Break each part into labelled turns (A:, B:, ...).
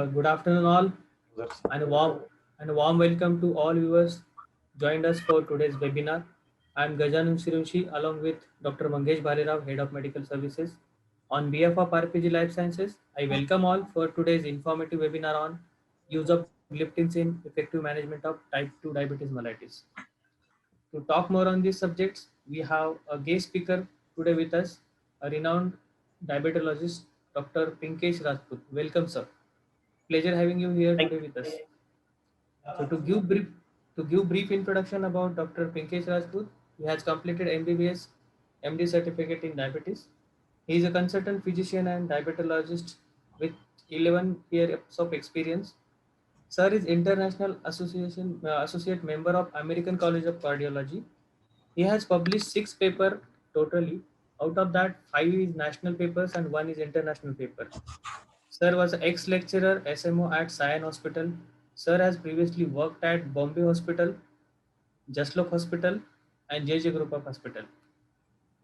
A: Good afternoon, all, and a warm welcome to all viewers joined us for today's webinar. I am Gajanam Sirunshi, along with Dr. Mangesh Bhalirao, Head of Medical Services. On behalf of RPG Life Sciences, I welcome all for today's informative webinar on use of gliptins in effective management of type 2 diabetes mellitus. To talk more on these subjects, we have a guest speaker today with us, a renowned diabetologist, Dr. Pinkesh Rajput. Welcome, sir. Pleasure having you here
B: Thank
A: today with us. So to give brief introduction about Dr. Pinkesh Rajput, he has completed MBBS, MD certificate in diabetes. He is a consultant physician and diabetologist with 11 years of experience. Sir is International Association Associate Member of American College of Cardiology. He has published 6 papers totally. Out of that, 5 is national papers and 1 is international paper. Sir was ex-lecturer SMO at Sion Hospital. Sir has previously worked at Bombay Hospital, Jaslok Hospital, and JJ Group of Hospital.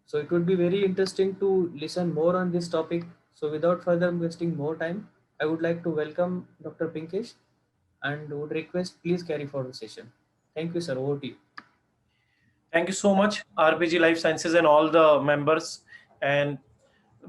A: So it would be very interesting to listen more on this topic. So without further wasting more time, I would like to welcome Dr. Pinkesh and would request please carry forward the session. Thank you, sir. Over to you.
B: you so much, RPG Life Sciences and all the members. And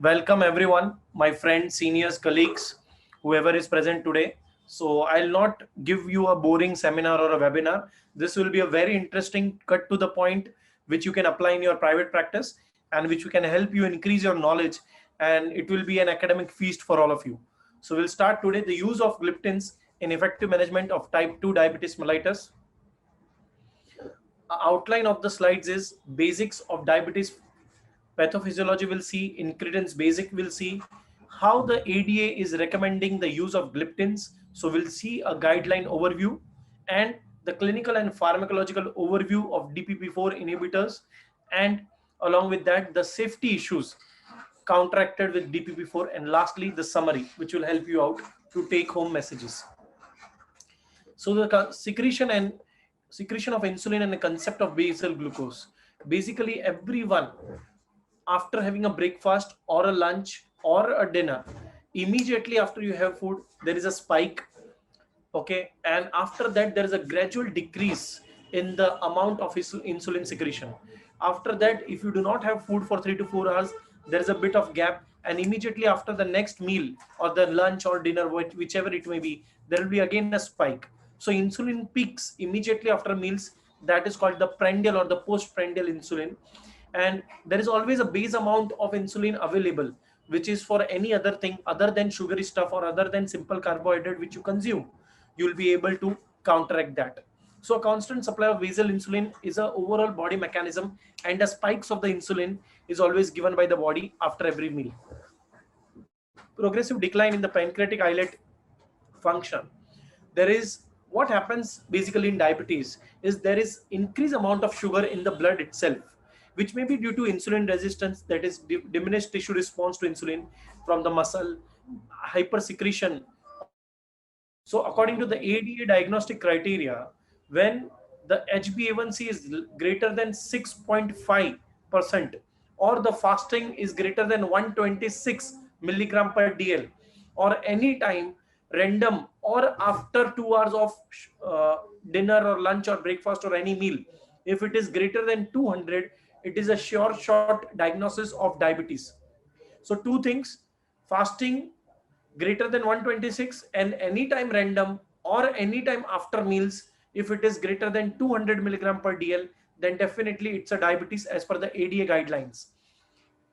B: welcome everyone, my friends, seniors, colleagues, whoever is present today. So I'll not give you a boring seminar or a webinar. This will be a very interesting, cut to the point, which you can apply in your private practice and which can help you increase your knowledge. And it will be an academic feast for all of you. So we'll start today the use of gliptins in effective management of type 2 diabetes mellitus. Outline of the slides is basics of diabetes pathophysiology will see, incretins basic will see, how the ADA is recommending the use of gliptins. So we'll see a guideline overview and the clinical and pharmacological overview of DPP4 inhibitors, and along with that the safety issues counteracted with DPP4, and lastly the summary which will help you out to take home messages. So the secretion of insulin and the concept of basal glucose. Basically, everyone after having a breakfast or a lunch or a dinner, immediately after you have food, there is a spike. Okay, and after that there is a gradual decrease in the amount of insulin secretion. After that, if you do not have food for 3 to 4 hours, there is a bit of gap, and immediately after the next meal or the lunch or dinner, whichever it may be, there will be again a spike. So insulin peaks immediately after meals. That is called the prandial or the postprandial insulin. And there is always a base amount of insulin available, which is for any other thing other than sugary stuff or other than simple carbohydrate which you consume. You will be able to counteract that. So a constant supply of basal insulin is a overall body mechanism, and the spikes of the insulin is always given by the body after every meal. Progressive decline in the pancreatic islet function. There is, what happens basically in diabetes is there is increased amount of sugar in the blood itself, which may be due to insulin resistance, that is diminished tissue response to insulin from the muscle, hypersecretion. So according to the ADA diagnostic criteria, when the HbA1c is greater than 6.5% or the fasting is greater than 126 milligram per DL, or any time random or after 2 hours of dinner or lunch or breakfast or any meal, if it is greater than 200, it is a sure shot diagnosis of diabetes. So two things: fasting greater than 126 and anytime random or anytime after meals, if it is greater than 200 milligram per DL, then definitely it's a diabetes as per the ADA guidelines.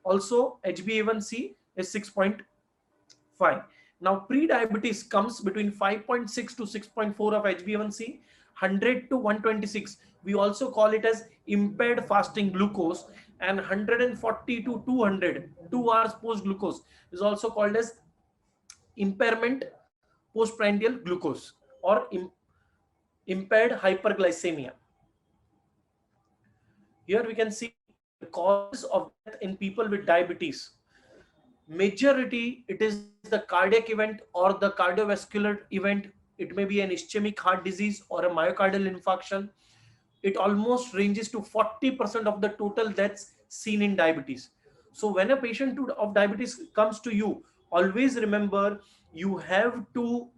B: Also HbA1c is 6.5. Now pre-diabetes comes between 5.6 to 6.4 of HbA1c, 100 to 126. We also call it as impaired fasting glucose, and 140 to 200, 2 hours post glucose, is also called as impairment postprandial glucose or impaired hyperglycemia. Here we can see the causes of death in people with diabetes. Majority, it is the cardiac event or the cardiovascular event. It may be an ischemic heart disease or a myocardial infarction. It almost ranges to 40% of the total deaths seen in diabetes. So when a patient of diabetes comes to you, always remember you have to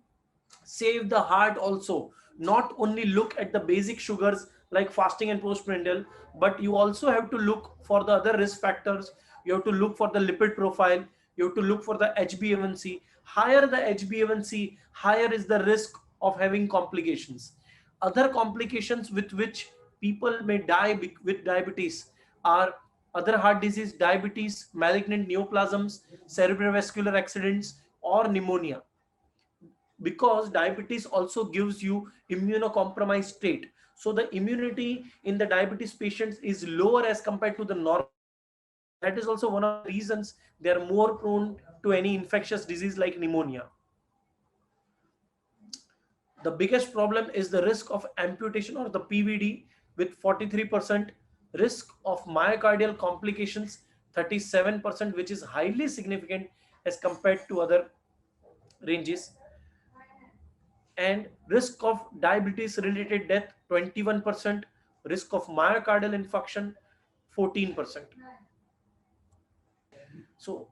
B: save the heart also. Not only look at the basic sugars like fasting and postprandial, but you also have to look for the other risk factors. You have to look for the lipid profile. You have to look for the HbA1c. Higher the HbA1c, higher is the risk of having complications. Other complications with which people may die with diabetes are other heart disease, diabetes, malignant neoplasms, cerebrovascular accidents, or pneumonia, because diabetes also gives you immunocompromised state. So the immunity in the diabetes patients is lower as compared to the normal. That is also one of the reasons they are more prone to any infectious disease like pneumonia. The biggest problem is the risk of amputation or the PVD with 43%, risk of myocardial complications 37%, which is highly significant as compared to other ranges, and risk of diabetes related death 21%, risk of myocardial infarction 14%. So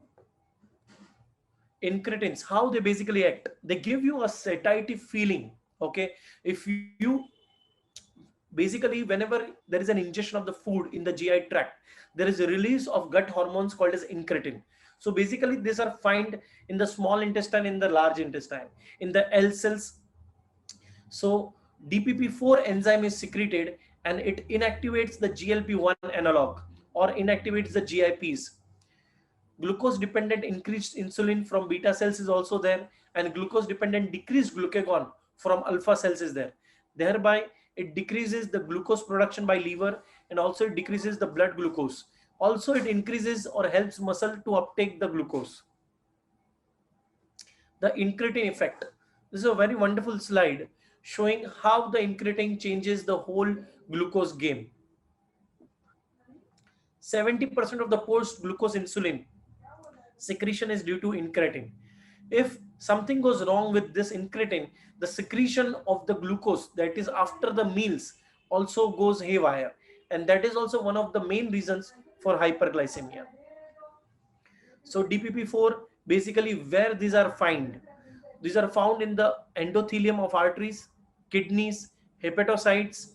B: incretins, how they basically act, they give you a satiety feeling. Okay, if you basically, whenever there is an ingestion of the food in the GI tract, there is a release of gut hormones called as incretin. So basically these are found in the small intestine, in the large intestine, in the L cells. So DPP4 enzyme is secreted and it inactivates the GLP-1 analog or inactivates the GIPs. Glucose dependent increased insulin from beta cells is also there, and glucose dependent decreased glucagon from alpha cells is there. Thereby it decreases the glucose production by liver, and also it decreases the blood glucose. Also it increases or helps muscle to uptake the glucose. The incretin effect. This is a very wonderful slide showing how the incretin changes the whole glucose game. 70% of the post glucose insulin secretion is due to incretin. If something goes wrong with this incretin, the secretion of the glucose, that is after the meals, also goes haywire, and that is also one of the main reasons for hyperglycemia. So DPP4, basically where these are found, these are found in the endothelium of arteries, kidneys, hepatocytes,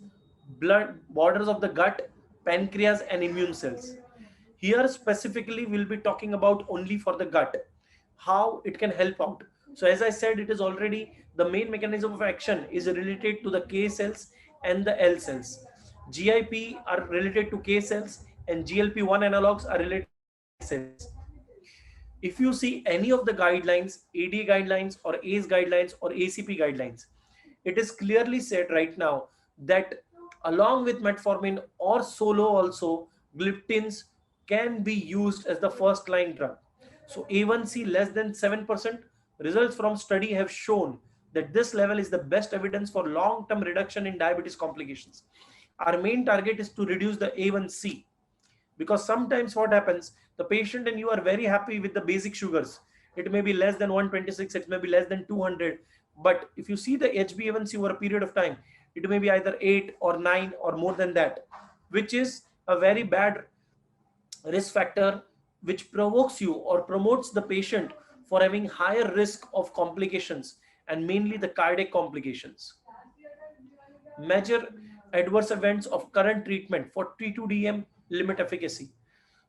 B: blood, borders of the gut, pancreas, and immune cells. Here specifically we'll be talking about only for the gut, how it can help out. So as I said, it is already the main mechanism of action is related to the K cells and the L cells. GIP are related to K cells and GLP-1 analogs are related to L cells. If you see any of the guidelines, ADA guidelines or ACE guidelines or ACP guidelines, it is clearly said right now that along with metformin or solo also, gliptins can be used as the first line drug. So A1C less than 7%, results from study have shown that this level is the best evidence for long-term reduction in diabetes complications. Our main target is to reduce the A1C, because sometimes what happens, the patient and you are very happy with the basic sugars, it may be less than 126, it may be less than 200, but if you see the HbA1c over a period of time, it may be either 8 or 9 or more than that, which is a very bad risk factor, which provokes you or promotes the patient for having higher risk of complications, and mainly the cardiac complications. Major adverse events of current treatment for T2DM limit efficacy.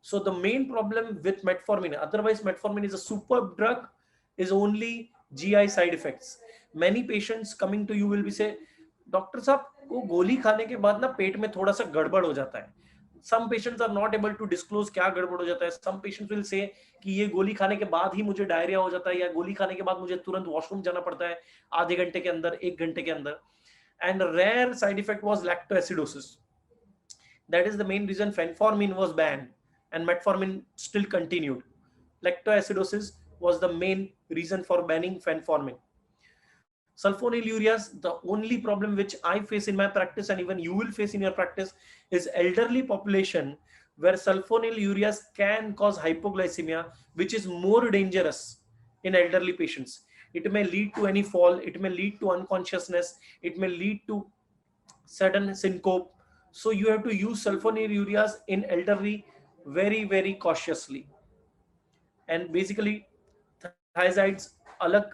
B: So the main problem with metformin, otherwise metformin is a superb drug, is only GI side effects. Many patients coming to you will be say, doctor साहब वो गोली खाने के बाद ना पेट में थोड़ा सा गड़बड़ हो जाता है. Some patients are not able to disclose क्या गड़बड़ हो जाता है. Some patients will say कि ये गोली खाने के बाद ही मुझे डायरिया हो जाता है, या गोली खाने के बाद मुझे तुरंत वॉशरूम जाना पड़ता है आधे घंटे के अंदर, एक घंटे के अंदर. And a rare side effect was lactoacidosis. That is the main reason fenformin was banned and metformin still continued. Lactoacidosis was the main reason for banning fenformin. Sulfonylureas, the only problem which I face in my practice and even you will face in your practice is elderly population, where sulfonylureas can cause hypoglycemia, which is more dangerous in elderly patients. It may lead to any fall, it may lead to unconsciousness, it may lead to sudden syncope. So you have to use sulfonylureas in elderly very, very cautiously. And basically thiazides, alak,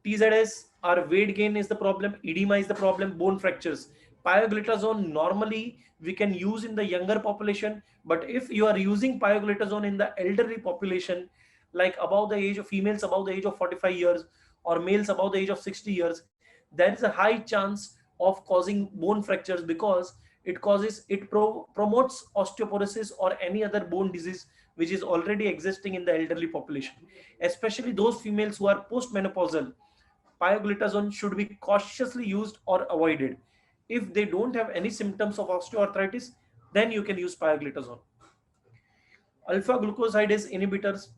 B: TZS, our weight gain is the problem, edema is the problem, bone fractures. Pioglitazone normally we can use in the younger population, but if you are using pioglitazone in the elderly population, like above the age of females above the age of 45 years or males above the age of 60 years, there is a high chance of causing bone fractures because promotes osteoporosis or any other bone disease which is already existing in the elderly population, especially those females who are postmenopausal. Pioglitazone should be cautiously used or avoided. If they don't have any symptoms of osteoarthritis, then you can use pioglitazone. Alpha glucosidase inhibitors,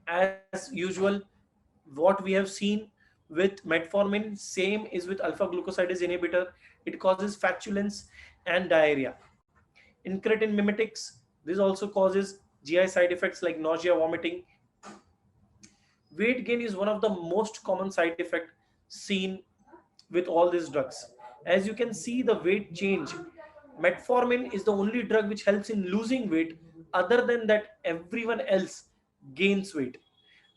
B: as usual, what we have seen with metformin, same is with alpha glucosidase inhibitor. It causes flatulence and diarrhea. Incretin mimetics, this also causes GI side effects like nausea, vomiting. Weight gain is one of the most common side effect seen with all these drugs. As you can see, the weight change. Metformin is the only drug which helps in losing weight. Other than that, everyone else gains weight.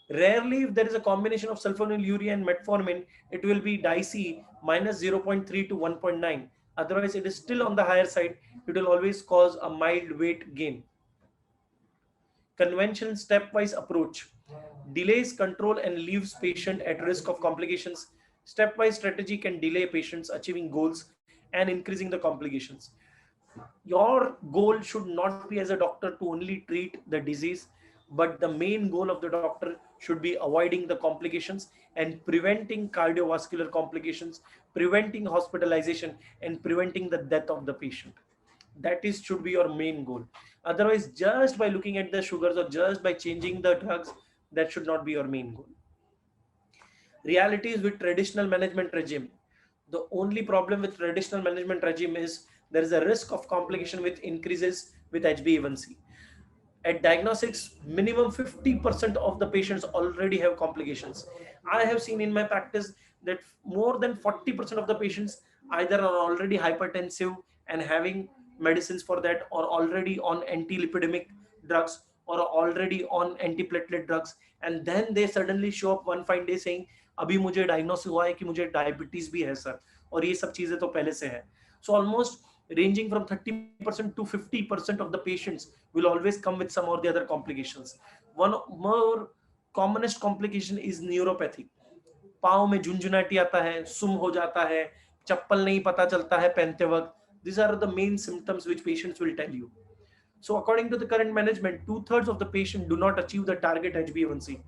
B: Rarely, if there is a combination of sulfonylurea and metformin, it will be dicey minus 0.3 to 1.9. Otherwise, it is still on the higher side. It will always cause a mild weight gain. Conventional stepwise approach delays control and leaves patient at risk of complications. Stepwise strategy can delay patients achieving goals and increasing the complications. Your goal should not be as a doctor to only treat the disease, but the main goal of the doctor should be avoiding the complications and preventing cardiovascular complications, preventing hospitalization, and preventing the death of the patient. That is should be your main goal. Otherwise, just by looking at the sugars or just by changing the drugs, that should not be your main goal. Realities with traditional management regime. The only problem with traditional management regime is there is a risk of complication with increases with HbA1c. At diagnostics, minimum 50% of the patients already have complications. I have seen in my practice that more than 40% of the patients either are already hypertensive and having medicines for that, or already on anti-lipidemic drugs, or already on antiplatelet drugs, and then they suddenly show up one fine day saying अभी मुझे diagnose हुआ है कि मुझे diabetes भी है sir, और ये सब चीजें तो पहले से है. So almost ranging from 30% to 50% of the patients will always come with some or the other complications. One more commonest complication is neuropathy. पाँव में झुंझुनाटी आता है, सुम हो जाता है, चप्पल नहीं पता चलता है पहनते वक्त. These are the main symptoms which patients will tell you. So according to the current management, 2/3 of the patient do not achieve the target HbA1c.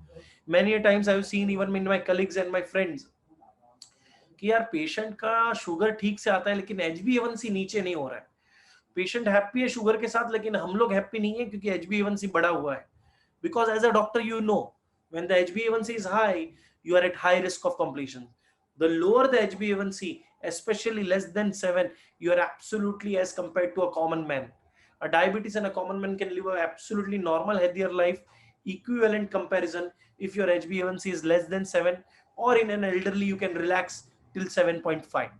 B: Many a times I have seen even in my colleagues and my friends कि यार patient का sugar ठीक से आता है लेकिन HbA1c नीचे नहीं हो रहा है. पेशेंट हैप्पी है शुगर के साथ, लेकिन हम लोग हैप्पी नहीं है क्योंकि HbA1c बढ़ा हुआ है. Because as a doctor, you know, when the HbA1c is high, you are at high risk of complications. The lower the HbA1c, especially less than 7, you are absolutely as compared to a common man. A diabetes and a common man can live a absolutely normal, healthier life. Equivalent comparison, if your HbA1c is less than 7, or in an elderly, you can relax till 7.5.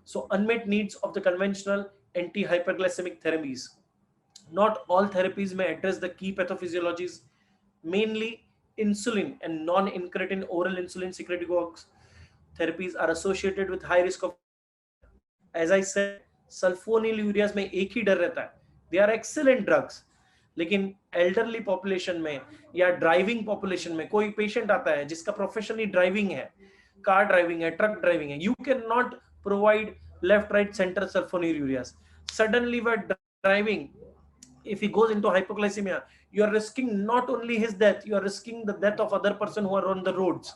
B: So unmet needs of the conventional anti-hyperglycemic therapies. Not all therapies may address the key pathophysiologies. Mainly insulin and non-incretin oral insulin secretagogues therapies are associated with high risk of. As I said, sulfonylureas में एक ही डर रहता है. They are excellent drugs. लेकिन elderly population में या driving population में कोई patient आता है जिसका professionally driving है, car driving है, truck driving है, you cannot provide left, right, center sulfonylureas. Suddenly we're driving, if he goes into hypoglycemia, you are risking not only his death, you are risking the death of other person who are on the roads.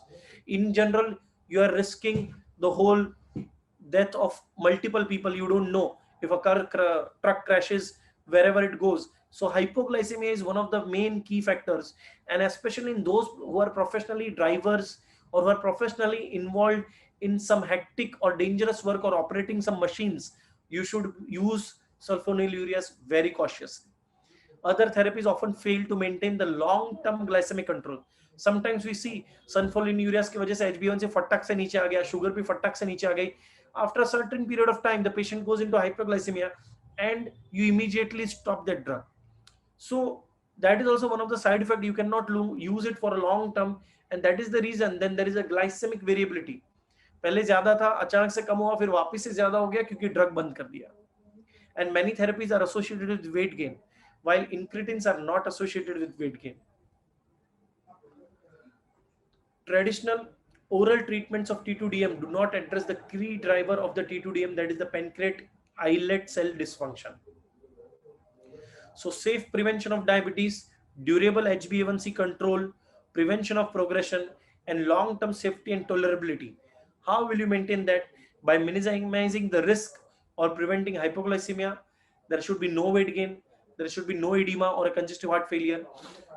B: In general, you are risking the whole death of multiple people. You don't know if a truck crashes wherever it goes. So hypoglycemia is one of the main key factors, and especially in those who are professionally drivers or who are professionally involved in some hectic or dangerous work or operating some machines, you should use sulfonylureas very cautiously. Other therapies often fail to maintain the long-term glycemic control. Sometimes we see sulfonylureas की वजह से HbA1c फटक से नीचे आ गया, sugar भी फटक से नीचे आ गई. After a certain period of time, the patient goes into hyperglycemia, and you immediately stop that drug. So that is also one of the side effects. You cannot use it for a long term, and that is the reason then there is a glycemic variability. पहले ज्यादा था, अचानक से कम हुआ, फिर वापस से ज्यादा हो गया क्योंकि ड्रग बंद कर दिया. And many therapies are associated with weight gain, while incretins are not associated with weight gain. Traditional oral treatments of T2DM do not address the key driver of the T2DM, that is the pancreatic islet cell dysfunction. So safe prevention of diabetes, durable HbA1c control, prevention of progression, and long-term safety and tolerability. How will you maintain that? By minimizing the risk or preventing hypoglycemia. There should be no weight gain. There should be no edema or a congestive heart failure.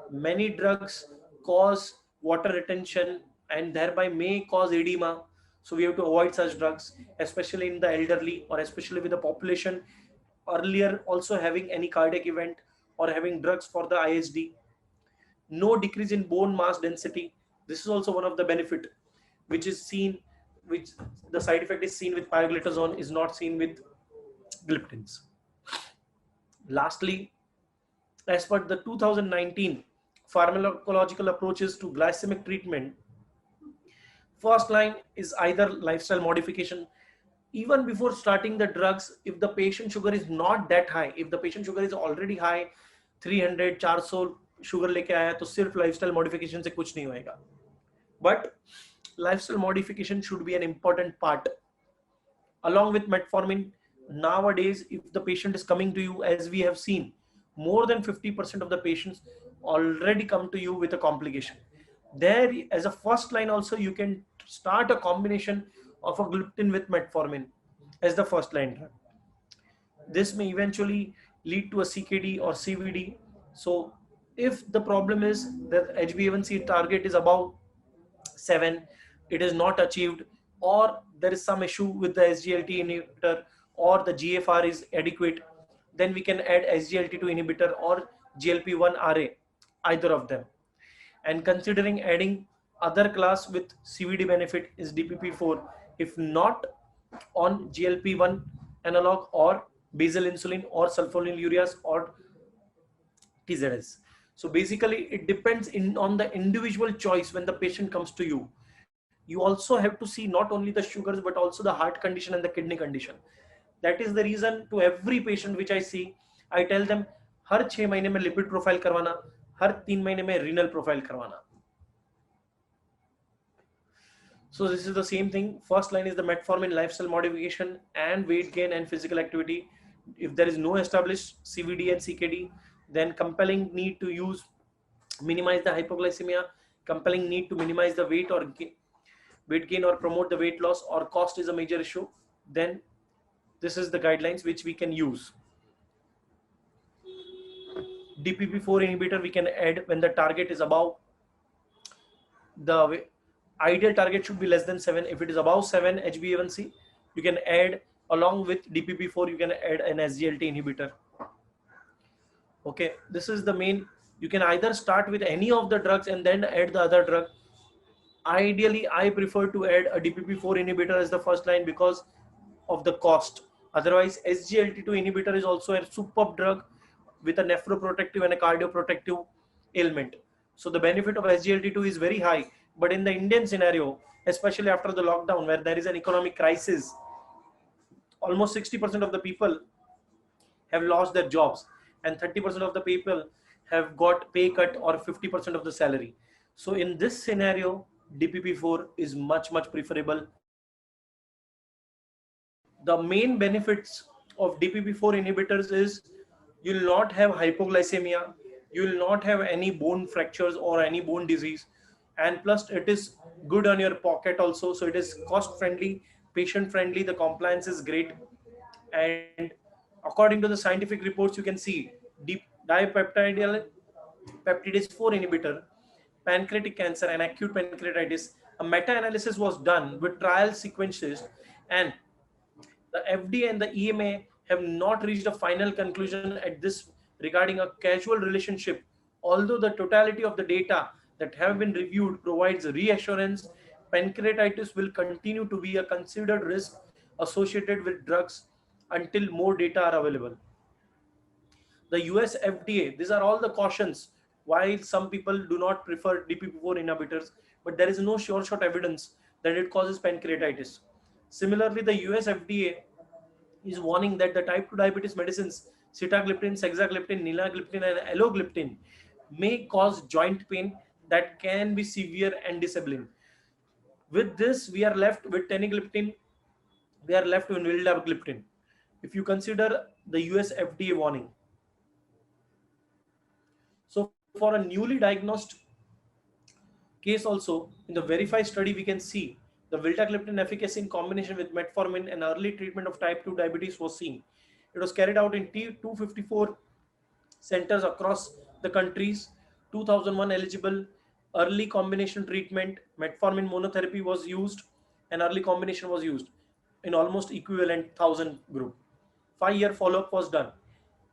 B: Many drugs cause water retention and thereby may cause edema. So we have to avoid such drugs, especially in the elderly or especially with the population earlier also having any cardiac event or having drugs for the ISD. No decrease in bone mass density. This is also one of the benefit which is seen, which the side effect is seen with pioglitazone, is not seen with gliptins. Lastly, as per the 2019 pharmacological approaches to glycemic treatment, first line is either lifestyle modification. Even before starting the drugs, if the patient sugar is not that high, if the patient sugar is already high, 300 400 sugar लेके आया तो सिर्फ lifestyle modification से कुछ नहीं होएगा. But lifestyle modification should be an important part along with metformin. Nowadays, if the patient is coming to you, as we have seen, more than 50% of the patients already come to you with a complication. There, as a first line also, you can start a combination of a gliptin with metformin as the first line drug. This may eventually lead to a CKD or CVD. So if the problem is that HbA1c target is above 7, it is not achieved, or there is some issue with the SGLT inhibitor, or the GFR is adequate, then we can add SGLT2 inhibitor or GLP-1 RA, either of them. And considering adding other class with CVD benefit is DPP4, if not on GLP-1 analog or basal insulin or sulfonylureas or TZS. So basically it depends on the individual choice when the patient comes to you. You also have to see not only the sugars but also the heart condition and the kidney condition. That is the reason to every patient which I see, I tell them हर 6 महीने में lipid profile करवाना, हर 3 महीने में renal profile करवाना. So this is the same thing. First line is the metformin, lifestyle modification and weight gain and physical activity. If there is no established CVD and CKD, then compelling need to minimize the hypoglycemia, compelling need to minimize the weight gain or promote the weight loss, or cost is a major issue, then this is the guidelines which we can use. DPP4 inhibitor we can add when the target is above, the ideal target should be less than 7. If it is above 7 HbA1c, you can add, along with DPP4 you can add an SGLT inhibitor. Okay, this is the main. You can either start with any of the drugs and then add the other drug. Ideally, I prefer to add a DPP4 inhibitor as the first line because of the cost. Otherwise, SGLT2 inhibitor is also a superb drug with a nephroprotective and a cardioprotective ailment. So the benefit of SGLT2 is very high. But in the Indian scenario, especially after the lockdown where there is an economic crisis, almost 60% of the people have lost their jobs and 30% of the people have got pay cut or 50% of the salary. So in this scenario, DPP4 is much preferable. The main benefits of DPP4 inhibitors is you will not have hypoglycemia, you will not have any bone fractures or any bone disease, and plus it is good on your pocket also. So it is cost friendly, patient friendly, the compliance is great, and according to the scientific reports you can see dipeptidase 4 inhibitor, pancreatic cancer and acute pancreatitis. A meta-analysis was done with trial sequences, and the FDA and the EMA have not reached a final conclusion at this regarding a causal relationship. Although the totality of the data that have been reviewed provides reassurance, pancreatitis will continue to be a considered risk associated with drugs until more data are available. The US FDA, these are all the cautions why some people do not prefer DPP4 inhibitors. but there is no sure shot evidence that it causes pancreatitis. Similarly, the US FDA is warning that the type 2 diabetes medicines sitagliptin, sexagliptin, ninagliptin, and alogliptin may cause joint pain that can be severe and disabling. With this, we are left with teneligliptin, we are left with vildagliptin. If you consider the US FDA warning, so for a newly diagnosed case also, in the Verify study, we can see the vildagliptin efficacy in combination with metformin and early treatment of type 2 diabetes was seen. It was carried out in 254 centers across the countries. 2001 eligible early combination treatment, metformin monotherapy was used, and early combination was used in almost equivalent 1000 group. 5-year follow-up was done,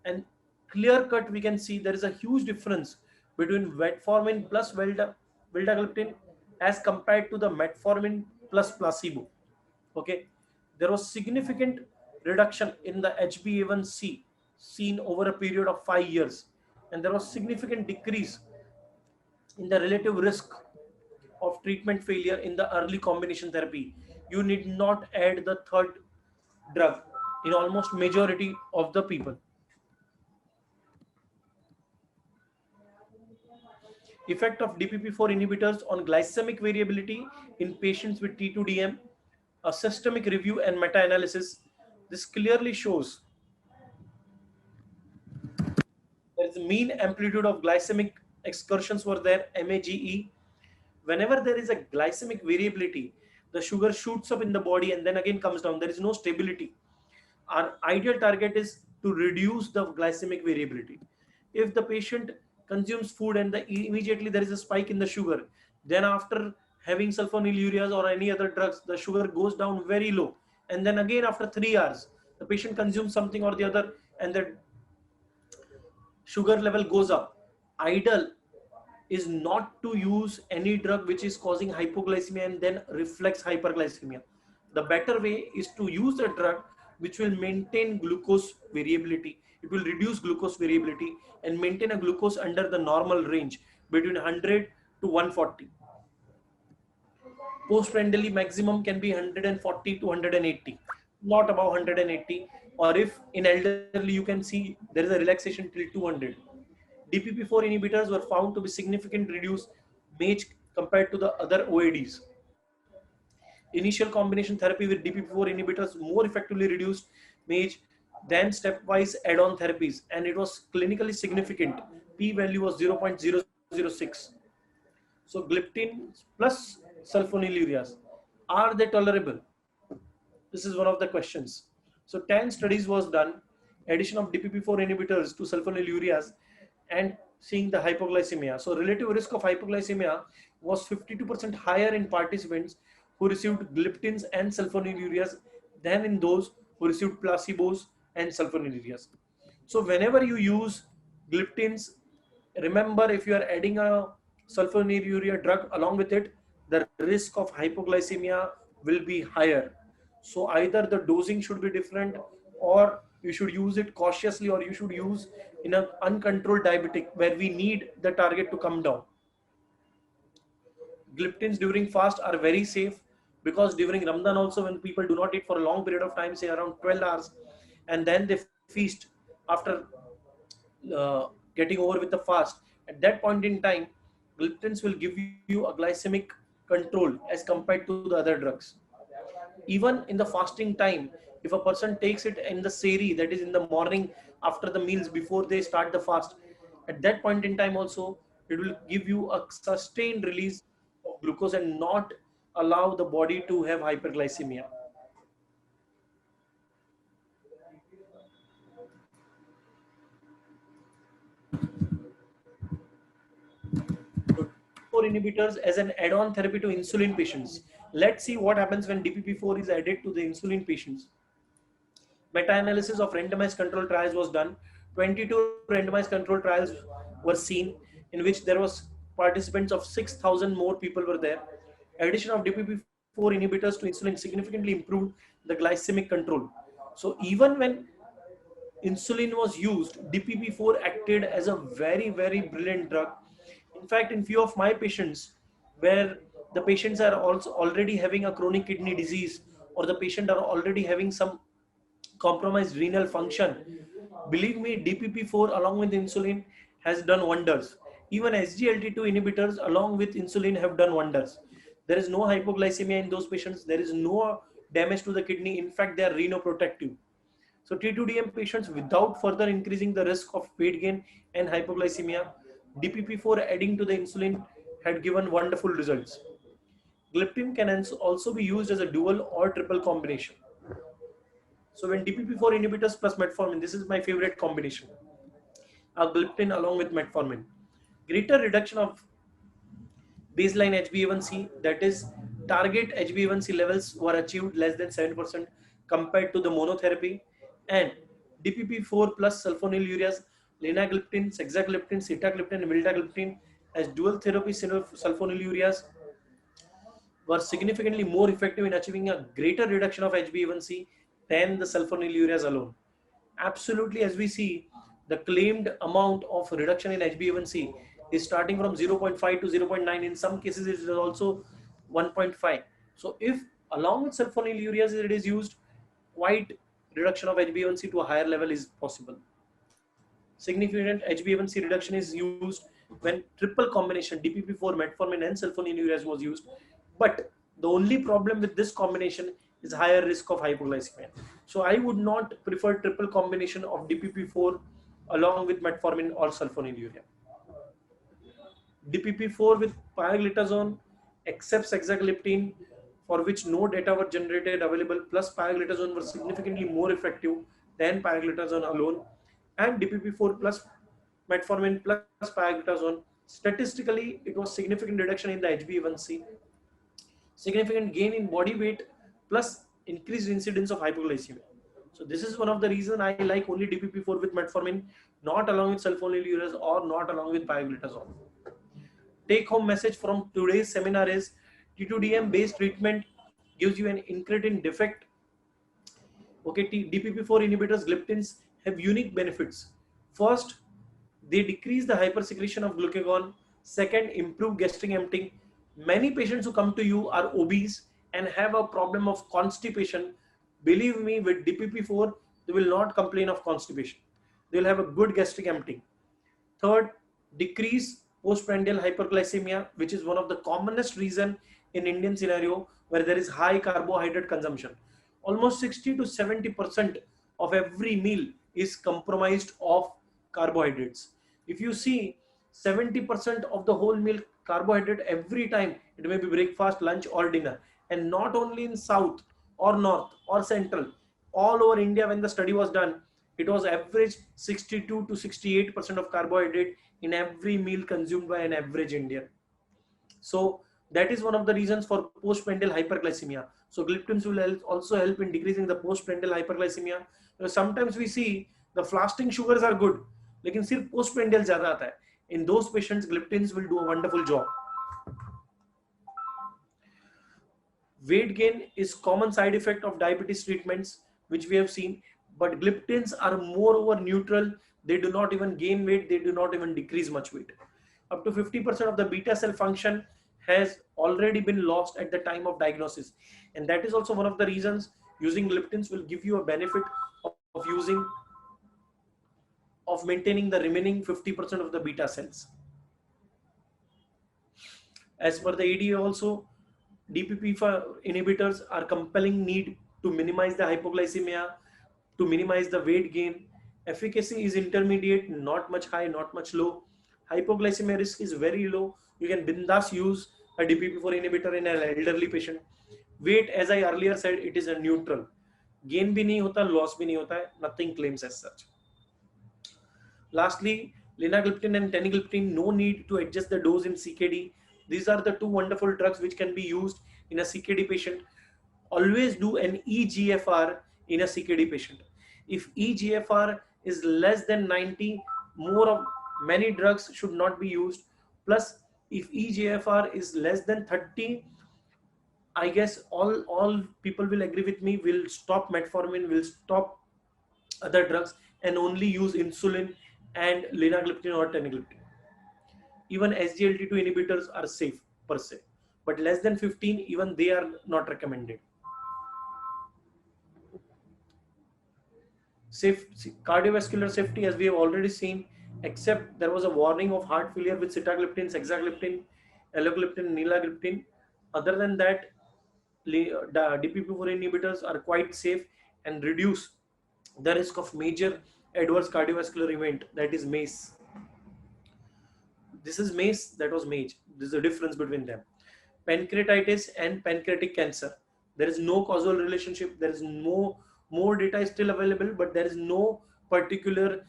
B: and clear cut we can see there is a huge difference between metformin plus vildagliptin as compared to the metformin plus placebo. Okay, there was significant reduction in the HbA1c seen over a period of 5 years, and there was significant decrease in the relative risk of treatment failure in the early combination therapy. You need not add the third drug in almost majority of the people. Effect of DPP-4 inhibitors on glycemic variability in patients with T2DM, a systemic review and meta-analysis. This clearly shows there is a mean amplitude of glycemic excursions were there, MAGE. Whenever there is a glycemic variability, the sugar shoots up in the body and then again comes down. There is no stability. Our ideal target is to reduce the glycemic variability. If the patient consumes food and immediately there is a spike in the sugar, then after having sulfonylureas or any other drugs, the sugar goes down very low. And then again after 3 hours, the patient consumes something or the other and the sugar level goes up. Ideal is not to use any drug which is causing hypoglycemia and then reflex hyperglycemia. The better way is to use a drug which will maintain glucose variability. It will reduce glucose variability and maintain a glucose under the normal range between 100 to 140. Postprandially maximum can be 140 to 180, not above 180. Or if in elderly you can see there is a relaxation till 200. DPP-4 inhibitors were found to be significantly reduced MAGE compared to the other OADs. Initial combination therapy with DPP-4 inhibitors more effectively reduced MAGE than stepwise add-on therapies, and it was clinically significant. P-value was 0.006. So gliptin plus sulfonylureas, are they tolerable? This is one of the questions. So 10 studies was done, addition of DPP-4 inhibitors to sulfonylureas and seeing the hypoglycemia. So relative risk of hypoglycemia was 52% higher in participants who received gliptins and sulfonylureas than in those who received placebos and sulfonylureas. So whenever you use gliptins, remember if you are adding a sulfonylurea drug along with it, the risk of hypoglycemia will be higher. So either the dosing should be different, or you should use it cautiously, or you should use in an uncontrolled diabetic where we need the target to come down. Gliptins during fast are very safe, because during Ramadan also, when people do not eat for a long period of time, say around 12 hours, and then they feast after getting over with the fast, at that point in time, gliptins will give you a glycemic control as compared to the other drugs. Even in the fasting time, if a person takes it in the sehri, that is in the morning after the meals before they start the fast, at that point in time also, it will give you a sustained release of glucose and not allow the body to have hyperglycemia. So DPP-4 inhibitors as an add-on therapy to insulin patients. Let's see what happens when DPP-4 is added to the insulin patients. Meta-analysis of randomized control trials was done. 22 randomized control trials were seen, in which there was participants of 6,000 more people were there. Addition of DPP-4 inhibitors to insulin significantly improved the glycemic control. So even when insulin was used, DPP-4 acted as a very, very brilliant drug. In fact, in few of my patients where the patients are also already having a chronic kidney disease, or the patient are already having some compromised renal function, believe me, DPP-4 along with insulin has done wonders. Even SGLT2 inhibitors along with insulin have done wonders. There is no hypoglycemia in those patients. There is no damage to the kidney. In fact, they are renoprotective. So T2DM patients, without further increasing the risk of weight gain and hypoglycemia, DPP-4 adding to the insulin had given wonderful results. Gliptin can also be used as a dual or triple combination. So when DPP-4 inhibitors plus metformin, this is my favorite combination. Gliptin along with metformin. Greater reduction of baseline HbA1c, that is target HbA1c levels were achieved less than 7% compared to the monotherapy, and DPP-4 plus sulfonylureas, linagliptin, sexagliptin, sitagliptin, and vildagliptin as dual therapy sulfonylureas were significantly more effective in achieving a greater reduction of HbA1c than the sulfonylureas alone. Absolutely, as we see, the claimed amount of reduction in HbA1c is starting from 0.5 to 0.9. In some cases, it is also 1.5. So, if along with sulfonylureas it is used, quite reduction of HbA1c to a higher level is possible. Significant HbA1c reduction is used when triple combination DPP-4, metformin, and sulfonylureas was used. But the only problem with this combination is higher risk of hypoglycemia. So I would not prefer triple combination of DPP-4 along with metformin or sulfonylurea. DPP-4 with pioglitazone except sexagliptin, for which no data were generated available, plus pioglitazone were significantly more effective than pioglitazone alone, and DPP-4 plus metformin plus pioglitazone. Statistically, it was significant reduction in the HbA1c, significant gain in body weight, plus increased incidence of hypoglycemia. So this is one of the reasons I like only DPP-4 with metformin, not along with sulfonylureas or not along with pioglitazone. Take home message from today's seminar is T2DM based treatment gives you an incretin defect. Okay, DPP-4 inhibitors, gliptins, have unique benefits. First, they decrease the hypersecretion of glucagon. Second, improve gastric emptying. Many patients who come to you are obese and have a problem of constipation. Believe me, with DPP-4, they will not complain of constipation. They will have a good gastric emptying. Third, decrease postprandial hyperglycemia, which is one of the commonest reason in Indian scenario where there is high carbohydrate consumption. Almost 60 to 70% of every meal is compromised of carbohydrates. If you see 70% of the whole meal carbohydrate every time, it may be breakfast, lunch, or dinner, and not only in south or north or central, all over India. When the study was done, it was average 62 to 68% of carbohydrate in every meal consumed by an average Indian. So that is one of the reasons for postprandial hyperglycemia. So gliptins will also help in decreasing the postprandial hyperglycemia. Sometimes we see the fasting sugars are good, लेकिन सिर्फ postprandial ज़्यादा आता है. In those patients, gliptins will do a wonderful job. Weight gain is common side effect of diabetes treatments, which we have seen, but gliptins are moreover neutral. They do not even gain weight. They do not even decrease much weight. Up to 50% of the beta cell function has already been lost at the time of diagnosis. And that is also one of the reasons using gliptins will give you a benefit of maintaining the remaining 50% of the beta cells. As per the ADA also, DPP-4 inhibitors are compelling need to minimize the hypoglycemia, to minimize the weight gain. Efficacy is intermediate, not much high, not much low. Hypoglycemia risk is very low. You can bindas use a DPP-4 inhibitor in an elderly patient. Weight, as I earlier said, it is a neutral. Gain bhi nahi hota, loss bhi nahi hota hai, nothing claims as such. Lastly, linagliptin and teneligliptin, no need to adjust the dose in CKD. These are the two wonderful drugs which can be used in a CKD patient. Always do an eGFR in a CKD patient. If eGFR is less than 90, many drugs should not be used. Plus, if eGFR is less than 30, I guess all people will agree with me, will stop metformin, will stop other drugs, and only use insulin and linagliptin or teneligliptin. Even SGLT2 inhibitors are safe per se. but less than 15, even they are not recommended. Cardiovascular safety, as we have already seen, except there was a warning of heart failure with sitagliptin, saxagliptin, alogliptin, nelagliptin. Other than that, DPP4 inhibitors are quite safe and reduce the risk of major adverse cardiovascular event, that is MACE. This is MACE, that was MAGE. This is the difference between them. Pancreatitis and pancreatic cancer. There is no causal relationship. There is no more data is still available, but there is no particular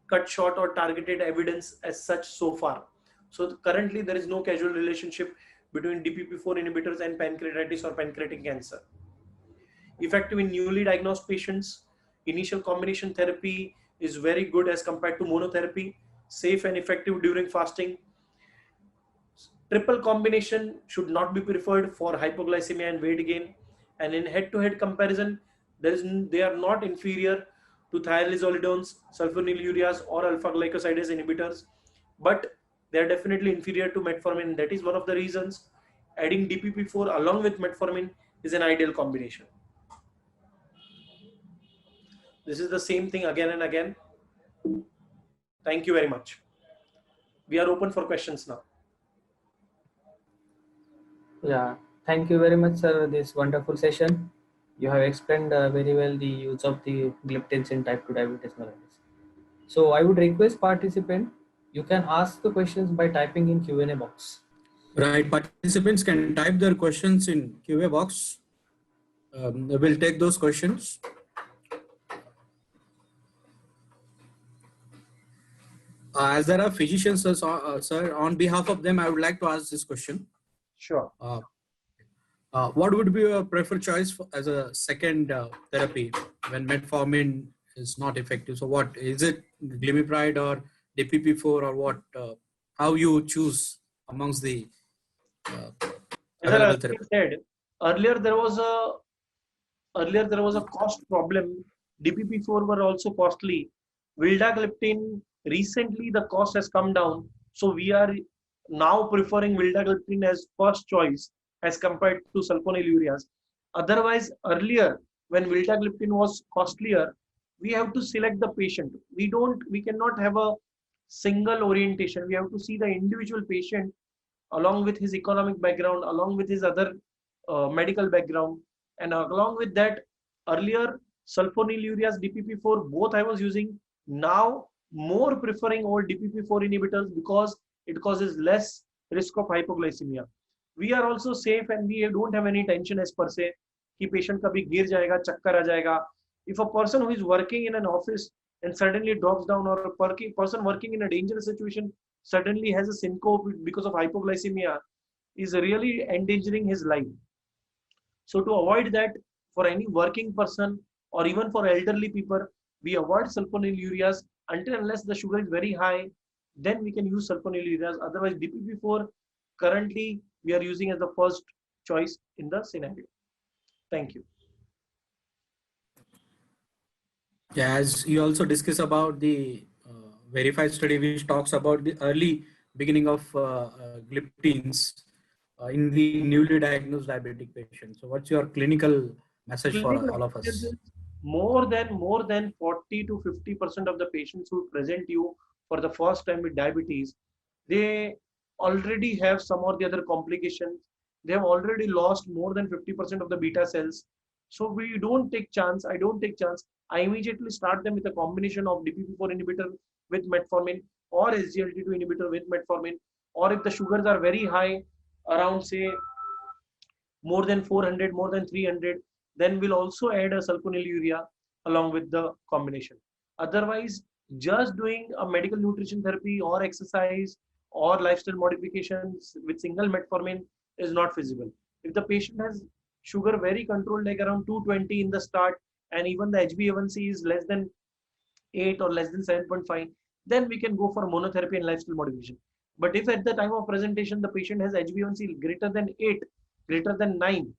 B: cut short or targeted evidence as such so far. So currently there is no causal relationship between DPP4 inhibitors and pancreatitis or pancreatic cancer. Effective in newly diagnosed patients. Initial combination therapy is very good as compared to monotherapy. Safe and effective during fasting. Triple combination should not be preferred for hypoglycemia and weight gain. And in head-to-head comparison, they are not inferior to thiazolidones, sulfonylureas, or alpha-glycosidase inhibitors, but they are definitely inferior to metformin. That is one of the reasons adding DPP4 along with metformin is an ideal combination. This is the same thing again and again. Thank you very much. We are open for questions now.
A: Yeah, thank you very much, sir. This wonderful session. You have explained very well the use of the gliptins in type 2 diabetes mellitus. So I would request participant, you can ask the questions by typing in Q&A box.
C: Right, participants can type their questions in Q&A box. We'll take those questions. As there are physicians, sir, on behalf of them, I would like to ask this question.
B: Sure.
C: What would be your preferred choice as a second therapy when metformin is not effective? So what is it, glimepiride or DPP4 or what? How you choose amongst the available therapy?
B: Said, earlier there was a cost problem. DPP4 were also costly. Vildagliptin, recently the cost has come down, so we are now preferring vildagliptin as first choice as compared to sulfonylureas. Otherwise, earlier when vildagliptin was costlier, we have to select the patient. We cannot have a single orientation. We have to see the individual patient along with his economic background, along with his other medical background, and along with that, earlier sulfonylureas, DPP4, both I was using. Now more preferring all DPP4 inhibitors because it causes less risk of hypoglycemia. We are also safe and we don't have any tension as per se कि patient kabhi गिर जाएगा, चक्कर आ जाएगा. If a person who is working in an office and suddenly drops down, or a person working in a dangerous situation suddenly has a syncope because of hypoglycemia, is really endangering his life. So to avoid that, for any working person or even for elderly people, we avoid sulfonylureas until unless the sugar is very high, then we can use sulfonylureas. Otherwise, DPP4 currently we are using as the first choice in the scenario. Thank you.
C: Yeah, as you also discuss about the verified study which talks about the early beginning of gliptins in the newly diagnosed diabetic patients. So what's your clinical message for all of us?
B: More than 40 to 50% of the patients who present you for the first time with diabetes, they already have some or the other complications. They have already lost more than 50% of the beta cells. So we don't take chance. I don't take chance. I immediately start them with a combination of DPP4 inhibitor with metformin or SGLT2 inhibitor with metformin. Or if the sugars are very high, around say more than 400, more than 300, then we'll also add a sulfonylurea along with the combination. Otherwise, just doing a medical nutrition therapy or exercise or lifestyle modifications with single metformin is not feasible. If the patient has sugar very controlled, like around 220 in the start, and even the HbA1c is less than 8 or less than 7.5, then we can go for monotherapy and lifestyle modification. But if at the time of presentation the patient has HbA1c greater than 8, greater than 9,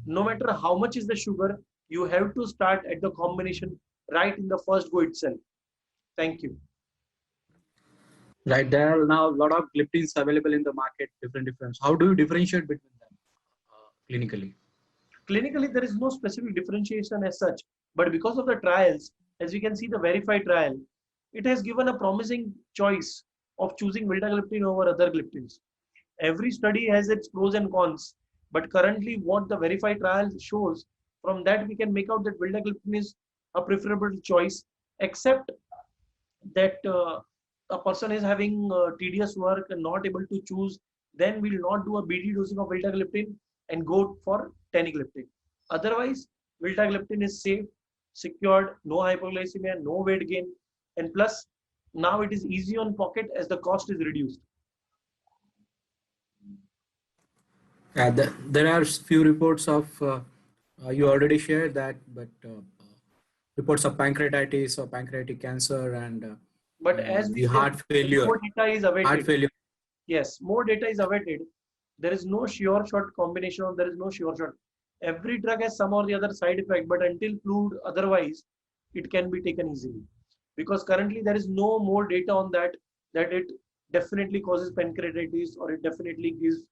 B: no matter how much is the sugar, you have to start at the combination right in the first go itself. Thank you.
C: Right, there are now a lot of gliptins available in the market, different. How do you differentiate between them? clinically?
B: Clinically, there is no specific differentiation as such, but because of the trials, as you can see, the VERIFY trial, it has given a promising choice of choosing vildagliptin over other gliptins. Every study has its pros and cons, but currently what the VERIFY trial shows, from that we can make out that vildagliptin is a preferable choice, except that a person is having tedious work and not able to choose, then we'll not do a BD dosing of vildagliptin and go for teneligliptin. Otherwise, vildagliptin is safe, secured, no hypoglycemia, no weight gain, and plus now it is easy on pocket as the cost is reduced.
C: Yeah, there are few reports of, you already shared that, but reports of pancreatitis or pancreatic cancer and
B: But as we
C: the
B: said,
C: heart failure.
B: more data is awaited.
C: Heart failure.
B: Yes, more data is awaited. There is no sure shot combination, or there is no sure shot. Every drug has some or the other side effect, but until proved otherwise, it can be taken easily. Because currently there is no more data on that it definitely causes pancreatitis or it definitely gives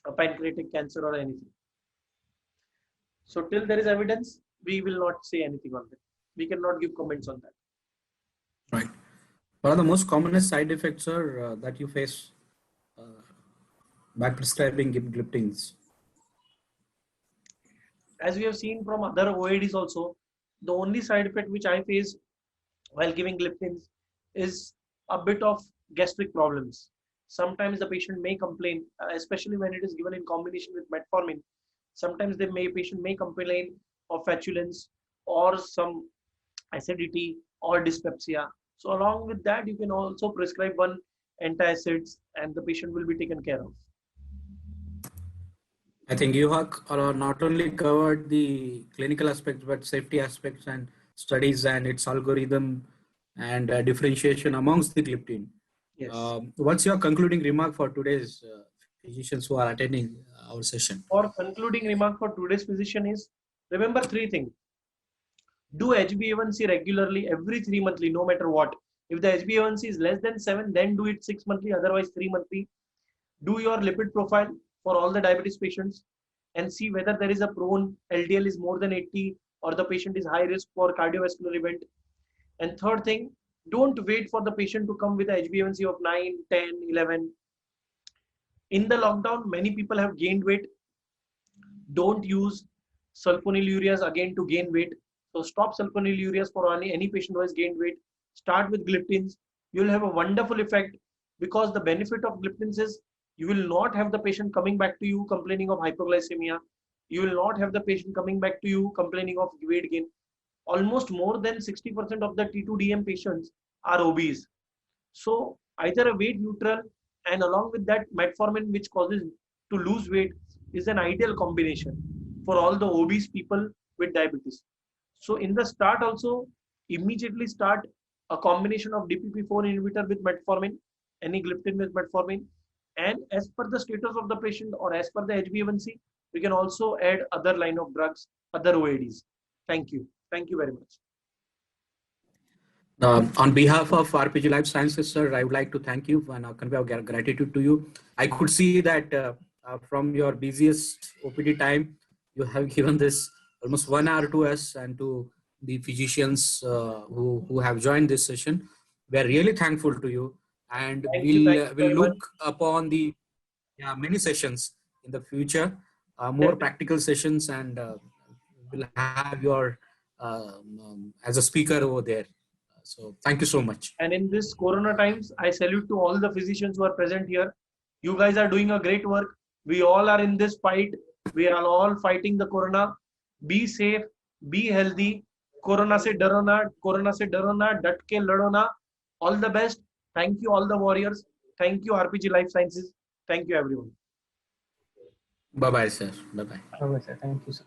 B: a pancreatic cancer or anything. So till there is evidence, we will not say anything on that. We cannot give comments on that.
C: Right. What are the most commonest side effects, sir, that you face by prescribing gliptins?
B: As we have seen from other OADs also, the only side effect which I face while giving gliptins is a bit of gastric problems. Sometimes the patient may complain, especially when it is given in combination with metformin. Sometimes patient may complain of flatulence or some acidity or dyspepsia. So along with that, you can also prescribe one antacids and the patient will be taken care of.
C: I think you have not only covered the clinical aspects, but safety aspects and studies and its algorithm and differentiation amongst the gliptin.
B: Yes.
C: What's your concluding remark for today's physicians who are attending our session?
B: For concluding remark for today's physician is, remember three things. Do HbA1c regularly every 3 monthly, no matter what. If the HbA1c is less than 7, then do it 6 monthly, otherwise 3 monthly. Do your lipid profile for all the diabetes patients and see whether there is a prone LDL is more than 80 or the patient is high risk for cardiovascular event. And third thing, don't wait for the patient to come with a HbA1c of 9, 10, 11. In the lockdown, many people have gained weight. Don't use sulfonylureas again to gain weight. So stop sulfonylureas for any patient who has gained weight. Start with gliptins. You will have a wonderful effect, because the benefit of gliptins is you will not have the patient coming back to you complaining of hypoglycemia. You will not have the patient coming back to you complaining of weight gain. Almost more than 60% of the T2DM patients are obese. So either a weight neutral and along with that metformin, which causes to lose weight, is an ideal combination for all the obese people with diabetes. So in the start also, immediately start a combination of DPP-4 inhibitor with metformin, any gliptin with metformin, and as per the status of the patient or as per the HbA1c, we can also add other line of drugs, other OADs. Thank you. Thank you very much.
C: On behalf of RPG Life Sciences, sir, I would like to thank you and convey our gratitude to you. I could see that from your busiest OPD time, you have given this almost 1 hour to us and to the physicians who have joined this session. We are really thankful to you, and we'll look upon the many sessions in the future, more practical sessions, and we'll have your as a speaker over there. So thank you so much.
B: And in this Corona times, I salute to all the physicians who are present here. You guys are doing a great work. We all are in this fight. We are all fighting the Corona. Be safe, be healthy. Corona se daro na, dat ke lado na. All the best. Thank you, all the warriors. Thank you, RPG Life Sciences. Thank you, everyone.
C: Bye-bye, sir. Bye-bye.
A: Bye-bye, sir. Thank you, sir.